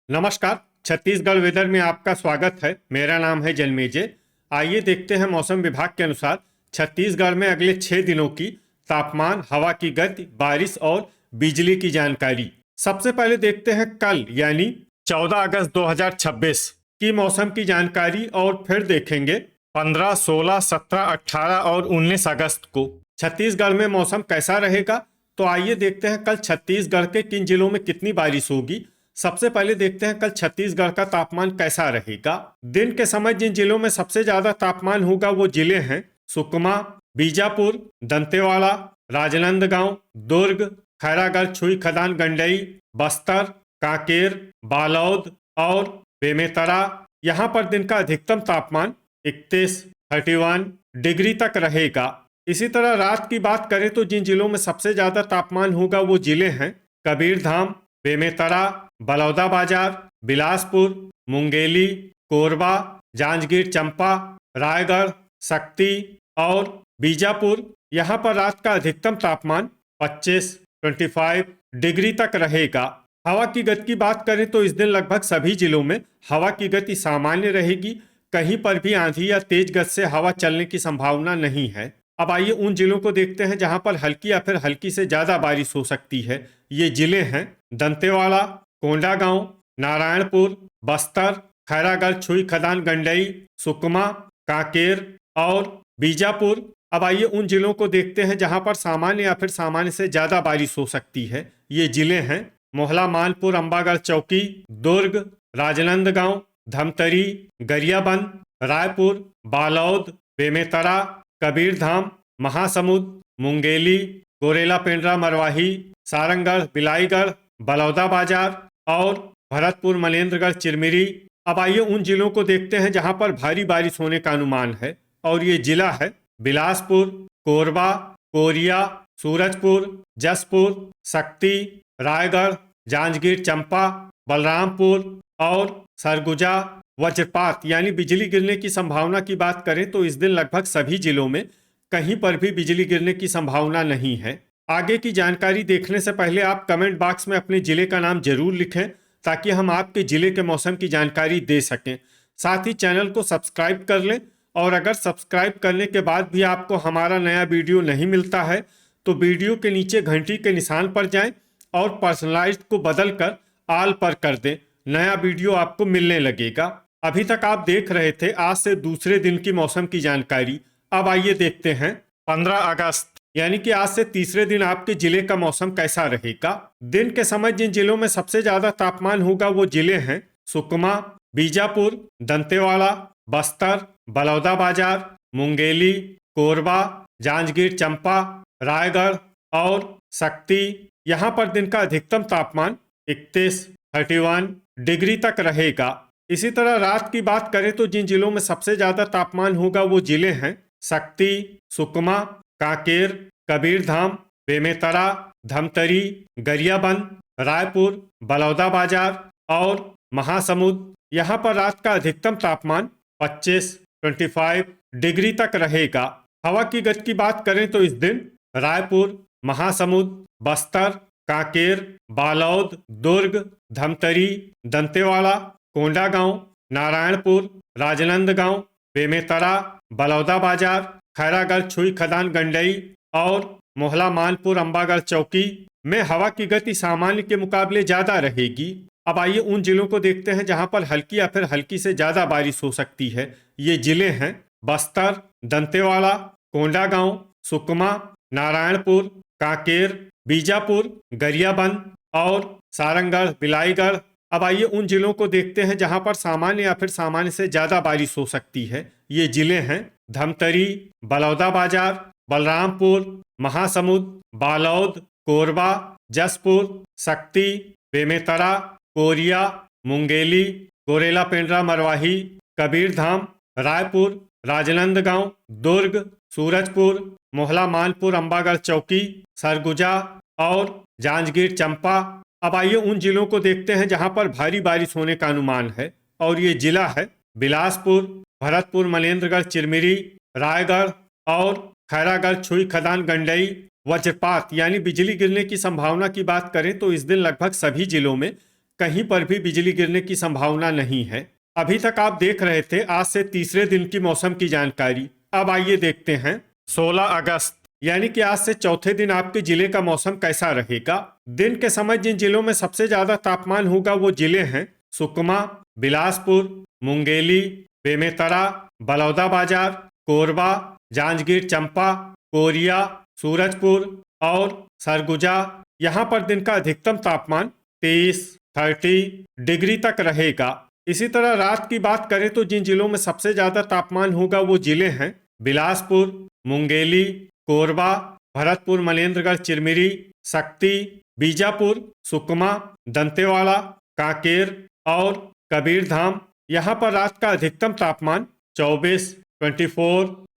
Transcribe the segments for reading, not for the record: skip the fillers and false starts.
नमस्कार। छत्तीसगढ़ वेदर में आपका स्वागत है। मेरा नाम है जन्मेजय। आइए देखते हैं मौसम विभाग के अनुसार छत्तीसगढ़ में अगले 6 दिनों की तापमान, हवा की गति, बारिश और बिजली की जानकारी। सबसे पहले देखते हैं कल यानी 14 अगस्त 2026 की मौसम की जानकारी और फिर देखेंगे 15, 16, 17, 18 और 19 अगस्त को छत्तीसगढ़ में मौसम कैसा रहेगा। तो आइए देखते हैं कल छत्तीसगढ़ के किन जिलों में कितनी बारिश होगी। सबसे पहले देखते हैं कल छत्तीसगढ़ का तापमान कैसा रहेगा। दिन के समय जिन जिलों में सबसे ज्यादा तापमान होगा वो जिले हैं सुकमा, बीजापुर, दंतेवाड़ा, राजनांदगांव, दुर्ग, खैरागढ़, छुई खदान, गंडई, बस्तर, कांकेर, बालोद और बेमेतरा। यहाँ पर दिन का अधिकतम तापमान 31 डिग्री तक रहेगा। इसी तरह रात की बात करें तो जिन जिलों में सबसे ज्यादा तापमान होगा वो जिले हैं कबीरधाम, बेमेतरा, बलौदाबाजार, बिलासपुर, मुंगेली, कोरबा, जांजगीर चांपा, रायगढ़, शक्ति और बीजापुर। यहाँ पर रात का अधिकतम तापमान 25 डिग्री तक रहेगा। हवा की गति की बात करें तो इस दिन लगभग सभी जिलों में हवा की गति सामान्य रहेगी। कहीं पर भी आंधी या तेज गति से हवा चलने की संभावना नहीं है। अब आइए उन जिलों को देखते हैं जहां पर हल्की या फिर हल्की से ज्यादा बारिश हो सकती है। ये जिले हैं दंतेवाड़ा, कोंडागांव, नारायणपुर, बस्तर, खैरागढ़, छुई खदान, गंडई, सुकमा, कांकेर और बीजापुर। अब आइए उन जिलों को देखते हैं जहां पर सामान्य या फिर सामान्य से ज्यादा बारिश हो सकती है। ये जिले हैं मोहला, मानपुर, अंबागढ़ चौकी, दुर्ग, राजनांदगांव, धमतरी, गरियाबंद, रायपुर, बालोद, बेमेतरा, कबीरधाम, महासमुंद, मुंगेली, गोरेला पेंड्रा, मरवाही, सारंगढ़, बिलाईगढ़, बलौदाबाजार और भरतपुर, मनेन्द्रगढ़, चिरमिरी। अब आइए उन जिलों को देखते हैं जहां पर भारी बारिश होने का अनुमान है और ये जिला है बिलासपुर, कोरबा, कोरिया, सूरजपुर, जसपुर, शक्ति, रायगढ़, जांजगीर चांपा, बलरामपुर और सरगुजा। वज्रपात यानी बिजली गिरने की संभावना की बात करें तो इस दिन लगभग सभी जिलों में कहीं पर भी बिजली गिरने की संभावना नहीं है। आगे की जानकारी देखने से पहले आप कमेंट बॉक्स में अपने जिले का नाम जरूर लिखें ताकि हम आपके जिले के मौसम की जानकारी दे सकें। साथ ही चैनल को सब्सक्राइब कर लें और अगर सब्सक्राइब करने के बाद भी आपको हमारा नया वीडियो नहीं मिलता है तो वीडियो के नीचे घंटी के निशान पर जाएं और पर्सनलाइज्ड को बदल कर ऑल पर कर दें। नया वीडियो आपको मिलने लगेगा। अभी तक आप देख रहे थे आज से दूसरे दिन की मौसम की जानकारी। अब आइए देखते हैं 15 अगस्त यानी कि आज से तीसरे दिन आपके जिले का मौसम कैसा रहेगा। दिन के समय जिन जिलों में सबसे ज्यादा तापमान होगा वो जिले हैं सुकमा, बीजापुर, दंतेवाड़ा, बस्तर, बलौदाबाजार, मुंगेली, कोरबा, जांजगीर चांपा, रायगढ़ और शक्ति। यहाँ पर दिन का अधिकतम तापमान 31 डिग्री तक रहेगा। इसी तरह रात की बात करें तो जिन जिलों में सबसे ज्यादा तापमान होगा वो जिले हैं शक्ति, सुकमा, कांकेर, कबीरधाम, बेमेतरा, धमतरी, गरियाबंद, रायपुर, बलौदाबाजार और महासमुंद। यहाँ पर रात का अधिकतम तापमान 25 डिग्री तक रहेगा। हवा की गति की बात करें तो इस दिन रायपुर, महासमुंद, बस्तर, कांकेर, बालोद, दुर्ग, धमतरी, दंतेवाड़ा, कोंडागांव, नारायणपुर, राजनांदगांव, बेमेतरा, बलौदाबाजार, खैरागढ़, छुई खदान, गंडई और मोहला, मानपुर, अंबागढ़ चौकी में हवा की गति सामान्य के मुकाबले ज्यादा रहेगी। अब आइए उन जिलों को देखते हैं जहां पर हल्की या फिर हल्की से ज्यादा बारिश हो सकती है। ये जिले हैं बस्तर, दंतेवाड़ा, कोंडागांव, सुकमा, नारायणपुर, कांकेर, बीजापुर, गरियाबंद और सारंगढ़, बिलाईगढ़। अब आइए उन जिलों को देखते हैं जहां पर सामान्य या फिर सामान्य से ज्यादा बारिश हो सकती है। ये जिले हैं धमतरी, बलौदाबाजार, बलरामपुर, महासमुंद, बालोद, कोरबा, जसपुर, शक्ति, बेमेतरा, कोरिया, मुंगेली, गोरेला पेंड्रा, मरवाही, कबीरधाम, रायपुर, राजनांदगांव, दुर्ग, सूरजपुर, मोहला, मानपुर, अंबागढ़ चौकी, सरगुजा और जांजगीर चांपा। अब आइए उन जिलों को देखते हैं जहां पर भारी बारिश होने का अनुमान है और ये जिला है बिलासपुर, भरतपुर, मनेन्द्रगढ़, चिरमिरी, रायगढ़ और खैरागढ़, छुई खदान, गंडई। वज्रपात यानी बिजली गिरने की संभावना की बात करें तो इस दिन लगभग सभी जिलों में कहीं पर भी बिजली गिरने की संभावना नहीं है। अभी तक आप देख रहे थे आज से तीसरे दिन की मौसम की जानकारी। अब आइए देखते हैं 16 अगस्त यानी कि आज से चौथे दिन आपके जिले का मौसम कैसा रहेगा। दिन के समय जिन जिलों में सबसे ज्यादा तापमान होगा वो जिले हैं सुकमा, बिलासपुर, मुंगेली, बेमेतरा, बलौदाबाजार, कोरबा, जांजगीर चांपा, कोरिया, सूरजपुर और सरगुजा। यहाँ पर दिन का अधिकतम तापमान 30 डिग्री तक रहेगा। इसी तरह रात की बात करें तो जिन जिलों में सबसे ज्यादा तापमान होगा वो जिले हैं बिलासपुर, मुंगेली, कोरबा, भरतपुर, मनेन्द्रगढ़, चिरमिरी, शक्ति, बीजापुर, सुकमा, दंतेवाड़ा, कांकेर और कबीरधाम। यहाँ पर रात का अधिकतम तापमान 24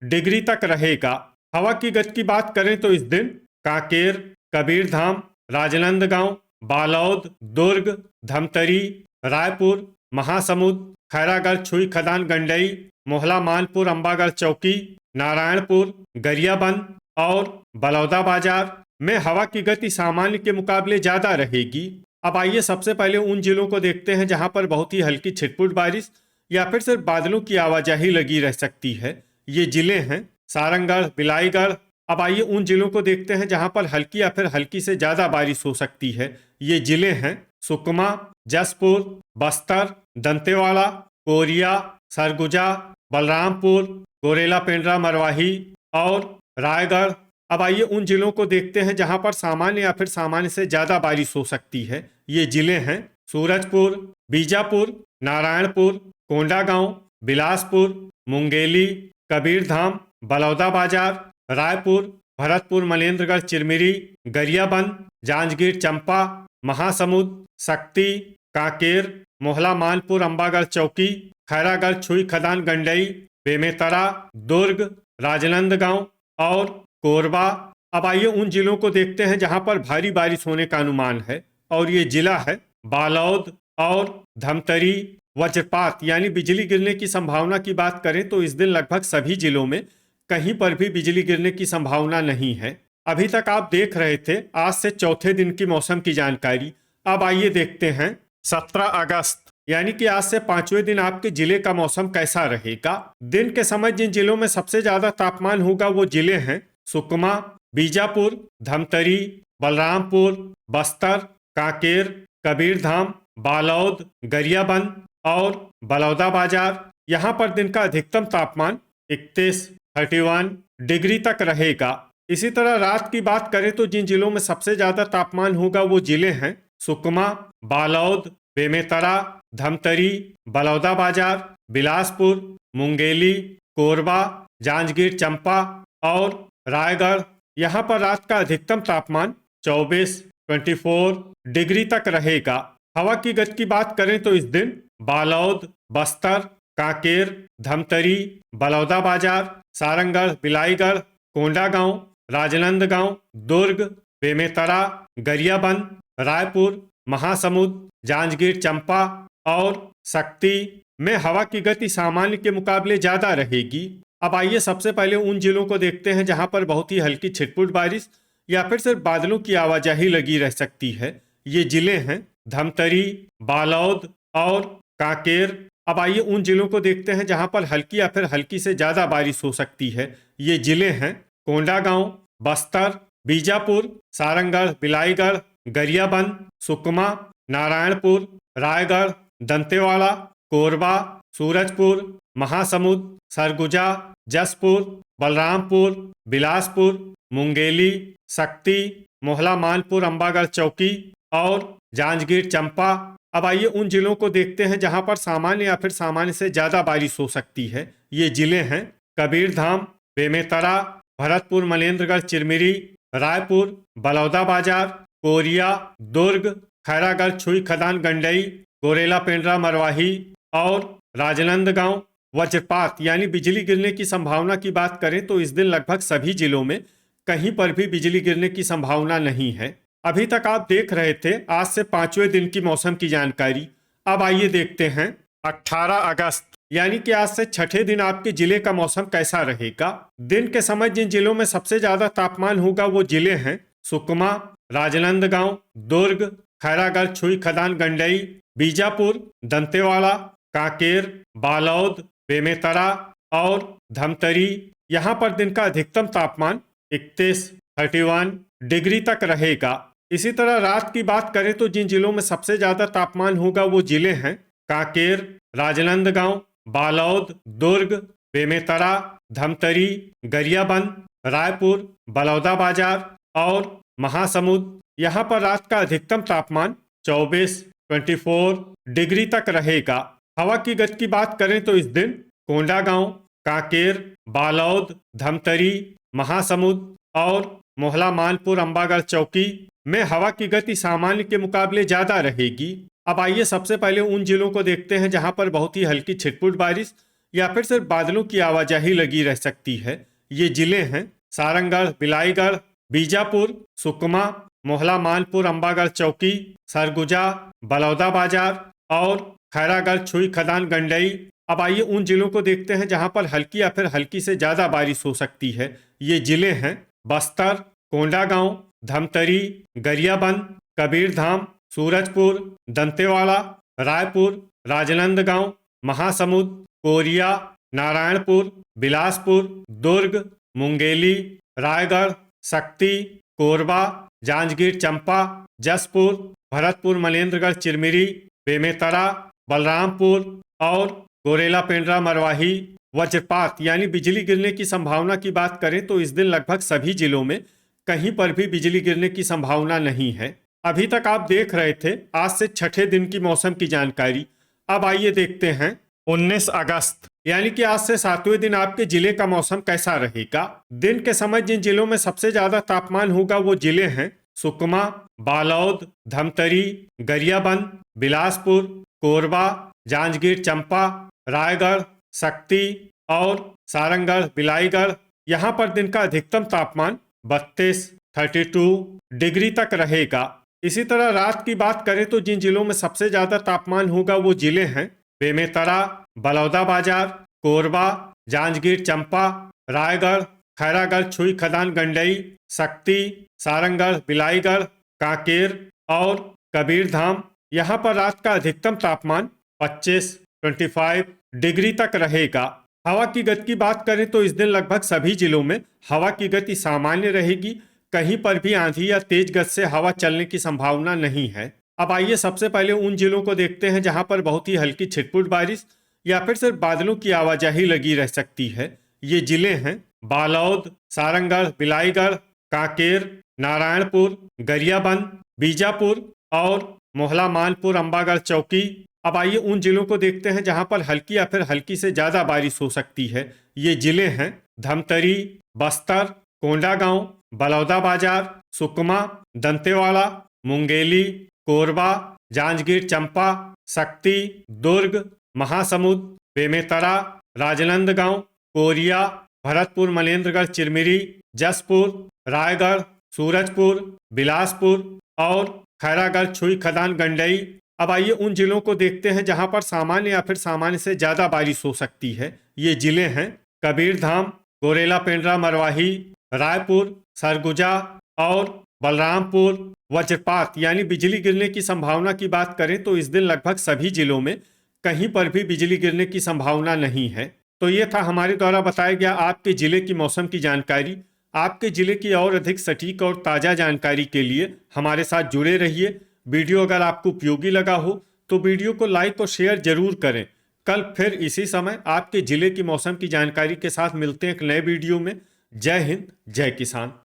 डिग्री तक रहेगा। हवा की गति की बात करें तो इस दिन कांकेर, कबीरधाम, राजनांदगांव, बालोद, दुर्ग, धमतरी, रायपुर, महासमुंद, खैरागढ़, छुई, खदान, गंडई, मोहला, मानपुर, अंबागढ़ चौकी, नारायणपुर, गरियाबंद और बलौदाबाजार में हवा की गति सामान्य के मुकाबले ज्यादा रहेगी। अब आइए सबसे पहले उन जिलों को देखते हैं जहां पर बहुत ही हल्की छिटपुट बारिश या फिर सिर्फ बादलों की आवाजाही लगी रह सकती है। ये जिले हैं सारंगढ़, बिलाईगढ़। अब आइए उन जिलों को देखते हैं जहां पर हल्की या फिर हल्की से ज्यादा बारिश हो सकती है। ये जिले हैं सुकमा, जसपुर, बस्तर, दंतेवाड़ा, कोरिया, सरगुजा, बलरामपुर, गोरेला, पेंड्रा, मरवाही और रायगढ़। अब आइए उन जिलों को देखते हैं जहां पर सामान्य या फिर सामान्य से ज्यादा बारिश हो सकती है। ये जिले हैं सूरजपुर, बीजापुर, नारायणपुर, कोंडागांव, बिलासपुर, मुंगेली, कबीरधाम, बलौदाबाजार, रायपुर, भरतपुर, मनेन्द्रगढ़, चिरमिरी, गरियाबंद, जांजगीर चांपा, महासमुंद, शक्ति, कांकेर, मोहला, मानपुर, अंबागढ़ चौकी, खैरागढ़, छुई, खदान, गंडई, बेमेतरा, दुर्ग, राजनांदगांव और कोरबा। अब आइए उन जिलों को देखते हैं जहां पर भारी बारिश होने का अनुमान है और ये जिला है बालोद और धमतरी। वज्रपात यानी बिजली गिरने की संभावना की बात करें तो इस दिन लगभग सभी जिलों में कहीं पर भी बिजली गिरने की संभावना नहीं है। अभी तक आप देख रहे थे आज से चौथे दिन की मौसम की जानकारी। अब आइए देखते हैं 17 अगस्त यानी कि आज से पांचवें दिन आपके जिले का मौसम कैसा रहेगा। दिन के समय जिन जिलों में सबसे ज्यादा तापमान होगा वो जिले हैं सुकमा, बीजापुर, धमतरी, बलरामपुर, बस्तर, कांकेर, कबीरधाम, बालोद, गरियाबंद और बलौदाबाजार। यहाँ पर दिन का अधिकतम तापमान 31 डिग्री तक रहेगा। इसी तरह रात की बात करें तो जिन जिलों में सबसे ज्यादा तापमान होगा वो जिले हैं सुकमा, बालोद, बेमेतरा, धमतरी, बलौदाबाजार, बिलासपुर, मुंगेली, कोरबा, जांजगीर चांपा और रायगढ़। यहाँ पर रात का अधिकतम तापमान 24 डिग्री तक रहेगा। हवा की गति की बात करें तो इस दिन बालोद, बस्तर, कांकेर, धमतरी, बलौदाबाजार, सारंगढ़, बिलाईगढ़, कोंडागांव, राजनांदगांव, दुर्ग, बेमेतरा, गरियाबंद, रायपुर, महासमुंद, जांजगीर चांपा और शक्ति में हवा की गति सामान्य के मुकाबले ज्यादा रहेगी। अब आइए सबसे पहले उन जिलों को देखते हैं जहां पर बहुत ही हल्की छिटपुट बारिश या फिर सिर्फ बादलों की आवाजाही लगी रह सकती है। ये जिले हैं धमतरी, बालोद और कांकेर। अब आइए उन जिलों को देखते हैं जहां पर हल्की या फिर हल्की से ज्यादा बारिश हो सकती है। ये जिले हैं कोंडागांव, बस्तर, बीजापुर, सारंगढ़, बिलाईगढ़, गरियाबंद, सुकमा, नारायणपुर, रायगढ़, दंतेवाड़ा, कोरबा, सूरजपुर, महासमुंद, सरगुजा, जसपुर, बलरामपुर, बिलासपुर, मुंगेली, शक्ति, मोहला, मानपुर, अंबागढ़ चौकी और जांजगीर चांपा। अब आइए उन जिलों को देखते हैं जहां पर सामान्य या फिर सामान्य से ज्यादा बारिश हो सकती है। ये जिले हैं कबीरधाम, बेमेतरा, भरतपुर, मनेन्द्रगढ़, चिरमिरी, रायपुर, बलौदाबाजार, कोरिया, दुर्ग, खैरागढ़, छुई, खदान, गंडई, गोरेला, पेंड्रा, मरवाही और राजनांदगांव। वज्रपात यानी बिजली गिरने की संभावना की बात करें तो इस दिन लगभग सभी जिलों में कहीं पर भी बिजली गिरने की संभावना नहीं है। अभी तक आप देख रहे थे आज से पांचवें दिन की मौसम की जानकारी। अब आइए देखते हैं 18 अगस्त यानी कि आज से छठे दिन आपके जिले का मौसम कैसा रहेगा। दिन के समय जिन जिलों में सबसे ज्यादा तापमान होगा वो जिले हैं सुकमा, राजनांदगांव, दुर्ग, खैरागढ़, छुई खदान, गंडई, बीजापुर, दंतेवाड़ा, कांकेर, बालोद, बेमेतरा और धमतरी। यहाँ पर दिन का अधिकतम तापमान 31 डिग्री तक रहेगा। इसी तरह रात की बात करें तो जिन जिलों में सबसे ज्यादा तापमान होगा वो जिले हैं कांकेर, राजनांदगांव, बालोद, दुर्ग, बेमेतरा, धमतरी, गरियाबंद, रायपुर, बलौदाबाजार और महासमुंद। यहाँ पर रात का अधिकतम तापमान 24 डिग्री तक रहेगा। हवा की गति की बात करें तो इस दिन कोंडागांव, कांकेर, बालोद, धमतरी, महासमुंद और मोहला मानपुर, अंबागढ़ चौकी में हवा की गति सामान्य के मुकाबले ज्यादा रहेगी। अब आइए सबसे पहले उन जिलों को देखते हैं जहां पर बहुत ही हल्की छिटपुट बारिश या फिर सिर्फ बादलों की आवाजाही लगी रह सकती है। ये जिले हैं सारंगढ़, बिलाईगढ़, बीजापुर, सुकमा, मोहला मानपुर, अंबागढ़ चौकी, सरगुजा, बलौदाबाजार और खैरागढ़, छुई खदान, गंडई। अब आइए उन जिलों को देखते हैं जहां पर हल्की या फिर हल्की से ज्यादा बारिश हो सकती है। ये जिले हैं बस्तर, कोंडागांव, धमतरी, गरियाबंद, कबीरधाम, सूरजपुर, दंतेवाड़ा, रायपुर, राजनांदगांव, महासमुंद, कोरिया, नारायणपुर, बिलासपुर, दुर्ग, मुंगेली, रायगढ़, शक्ति, कोरबा, जांजगीर चंपा, जसपुर, भरतपुर, मनेन्द्रगढ़, चिरमिरी, बेमेतरा, बलरामपुर और गोरेला, पेंड्रा, मरवाही। वज्रपात यानी बिजली गिरने की संभावना की बात करें तो इस दिन लगभग सभी जिलों में कहीं पर भी बिजली गिरने की संभावना नहीं है। अभी तक आप देख रहे थे आज से छठे दिन की मौसम की जानकारी। अब आइए देखते हैं 19 अगस्त यानी कि आज से 7वें दिन आपके जिले का मौसम कैसा रहेगा। दिन के समय जिन जिलों में सबसे ज्यादा तापमान होगा वो जिले हैं सुकमा, बालोद, धमतरी, गरियाबंद, बिलासपुर, कोरबा, जांजगीर चंपा, रायगढ़, शक्ति और सारंगढ़, बिलाईगढ़। यहाँ पर दिन का अधिकतम तापमान 32 डिग्री तक रहेगा। इसी तरह रात की बात करें तो जिन जिलों में सबसे ज्यादा तापमान होगा वो जिले हैं बेमेतरा, बलौदाबाजार, कोरबा, जांजगीर चंपा, रायगढ़, खैरागढ़, छुई खदान, गंडई, शक्ति, सारंगढ़, बिलाईगढ़, कांकेर और कबीरधाम। यहाँ पर रात का अधिकतम तापमान 25 डिग्री तक रहेगा। हवा की गति की बात करें तो इस दिन लगभग सभी जिलों में हवा की गति सामान्य रहेगी। कहीं पर भी आंधी या तेज गति से हवा चलने की संभावना नहीं है। अब आइए सबसे पहले उन जिलों को देखते हैं जहां पर बहुत ही हल्की छिटपुट बारिश या फिर सिर्फ बादलों की आवाजाही लगी रह सकती है। ये जिले हैं बालोद, सारंगढ़, बिलाईगढ़, कांकेर, नारायणपुर, गरियाबंद, बीजापुर और मोहला मानपुर, अंबागढ़ चौकी। अब आइए उन जिलों को देखते हैं जहां पर हल्की या फिर हल्की से ज्यादा बारिश हो सकती है। ये जिले हैं धमतरी, बस्तर, कोंडागांव, बलौदाबाजार, सुकमा, दंतेवाड़ा, मुंगेली, कोरबा, जांजगीर चंपा, शक्ति, दुर्ग, महासमुंद, बेमेतरा, राजनांदगांव, कोरिया, भरतपुर, मनेन्द्रगढ़, चिरमिरी, जसपुर, रायगढ़, सूरजपुर, बिलासपुर और खैरागढ़, छुई खदान, गंडई। अब आइए उन जिलों को देखते हैं जहां पर सामान्य या फिर सामान्य से ज्यादा बारिश हो सकती है। ये जिले हैं कबीरधाम, गोरेला, पेंड्रा, मरवाही, रायपुर, सरगुजा और बलरामपुर। वज्रपात यानी बिजली गिरने की संभावना की बात करें तो इस दिन लगभग सभी जिलों में कहीं पर भी बिजली गिरने की संभावना नहीं है। तो ये था हमारे द्वारा बताया गया आपके जिले की मौसम की जानकारी। आपके जिले की और अधिक सटीक और ताज़ा जानकारी के लिए हमारे साथ जुड़े रहिए। वीडियो अगर आपको उपयोगी लगा हो तो वीडियो को लाइक और शेयर जरूर करें। कल फिर इसी समय आपके जिले की मौसम की जानकारी के साथ मिलते हैं एक नए वीडियो में। जय हिंद, जय किसान।